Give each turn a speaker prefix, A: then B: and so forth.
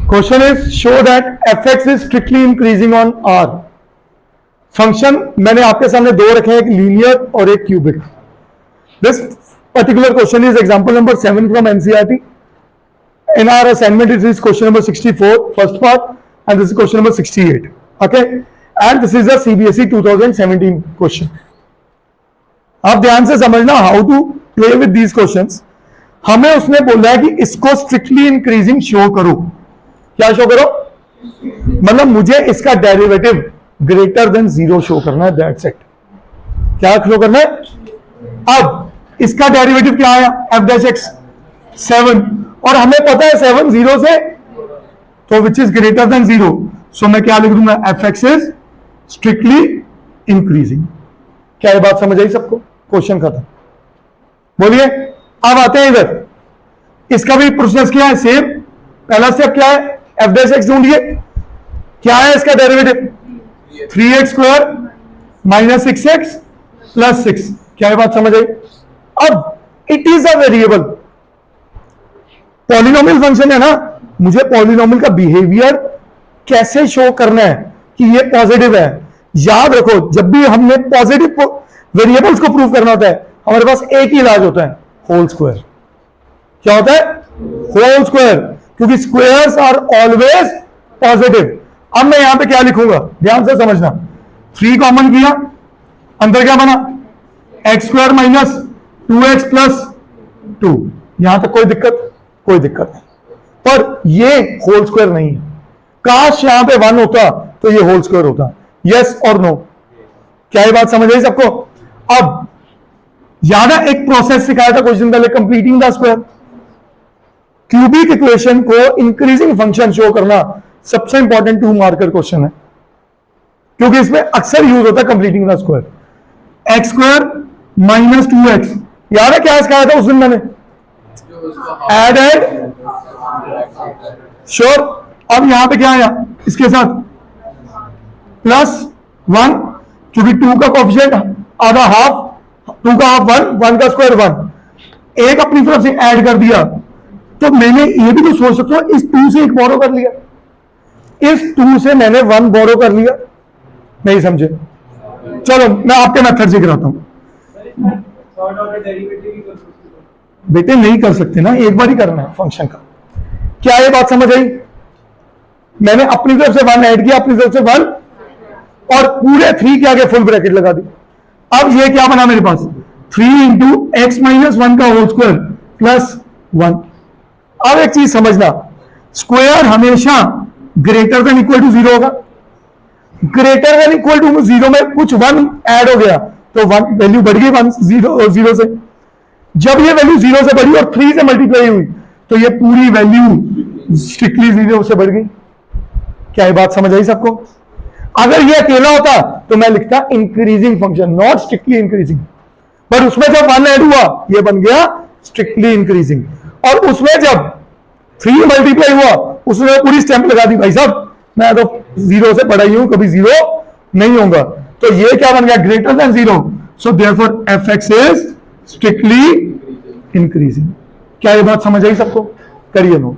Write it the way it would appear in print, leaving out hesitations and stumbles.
A: Question is show that F X is strictly increasing on R. Function मैंने आपके सामने दो रखे हैं, एक लीनियर और एक cubic. This particular question is example number 7 from NCERT. In our assignment, it is question number 64, first part, and this is question number 68. Okay, and this is a CBSE 2017 question. आप ध्यान से समझना how to play with these questions. हमें उसने बोला है कि इसको स्ट्रिक्टली इंक्रीजिंग शो करो। क्या शो करो? मतलब मुझे इसका डेरिवेटिव ग्रेटर देन 0 शो करना है, दैट्स इट। क्या शो करना है? अब इसका डेरिवेटिव क्या आया? f dash x 7, और हमें पता है 7 0 से, तो विच इज ग्रेटर देन 0, सो मैं क्या लिख दूंगा? F X is strictly increasing. क्या ये बात समझ आई सबको? क्वेश्चन खत्म। बोलिए, अब आते हैं इधर। इसका भी प्रोसेस क्या है? सेम। पहला स्टेप क्या है? एफ डैश एक्स ढूंढिए। क्या है इसका derivative? 3x square minus 6x plus 6। क्या ये बात समझ आई? अब it is a variable, polynomial function है ना, मुझे पॉलिनोमियल का बिहेवियर कैसे शो करना है कि ये पॉजिटिव है। याद रखो, जब भी हमने पॉजिटिव वेरिएबल्स को प्रूव करना होता है, हमारे पास एक ही इलाज होता है, होल स्क्वायर। क्या होता है? होल स्क्वायर, क्योंकि स्क्वायर्स आर ऑलवेज पॉजिटिव। अब मैं यहां पे क्या लिखूंगा? ध्यान से समझना। 3 कॉमन किया, अंदर क्या बना? X square minus 2x plus 2। यहां तक कोई दिक्कत? कोई दिक्कत नहीं, पर ये होल स्क्वायर नहीं है। काश यहां पे 1 होता तो ये होल स्क्वायर होता। यस और नो? क्या ये बात समझ आई सबको? अब याद है एक प्रोसेस सिखाया था कुछ दिन पहले, completing the square. Cubic equation को इंक्रीजिंग फंक्शन शो करना सबसे इंपॉर्टेंट 2 मार्कर क्वेश्चन है, क्योंकि इसमें अक्सर यूज होता है completing the square. X square minus 2x, याद है क्या सिखाया था उस दिन मैंने? Added, sure. अब यहां पे क्या आया इसके साथ? प्लस 1, क्योंकि 2 का कोएफिशिएंट आधा हाफ, 2 का हाफ 1, 1 का स्क्वायर 1। एक अपनी तरफ से ऐड कर दिया, तो मैंने ये भी तो सोच सकता हूं, इस 2 से 1 बोरो कर लिया, इस 2 से मैंने 1 बोरो कर लिया। नहीं समझे? चलो मैं आपके मेथड से गिराता हूं। बेटे नहीं कर सकते ना, एक बार ही करना है फंक्शन का। क्या ये बात समझ आई? मैंने अपनी तरफ से 1 ऐड किया, अपनी तरफ से 1, और पूरे 3 के आगे फुल ब्रैकेट लगा दी। अब ये क्या बना मेरे पास? 3 इंटू एक्स माइनस 1 का होल स्क्वायर प्लस 1। अब एक चीज समझना, स्क्वायर हमेशा ग्रेटर देन इक्वल टू 0 होगा। ग्रेटर देन इक्वल टू 0 में कुछ 1 ऐड हो गया, तो 1 वैल्यू बढ़ गई 0 से। जब ये वैल्यू 0 से बढ़ी और 3 से मल्टीप्लाई हुई, तो ये पूरी वैल्यू स्ट्रिक्टली 0 से बढ़ गई। क्या ये बात समझ आई सबको? अगर ये अकेला होता तो मैं लिखता increasing function, not strictly increasing, पर उसमें जब 1 ऐड हुआ, ये बन गया स्ट्रिक्टली इंक्रीजिंग। और उसमें जब 3 मल्टीप्लाई हुआ, उसने पूरी स्टैंप लगा दी, भाई साहब मैं तो 0 से बढ़ा ही हूं, कभी 0 नहीं होगा। तो ये क्या बन गया? Greater than 0। So therefore F X is strictly increasing. क्या ये बात समझ आई सबको? करिए नोट।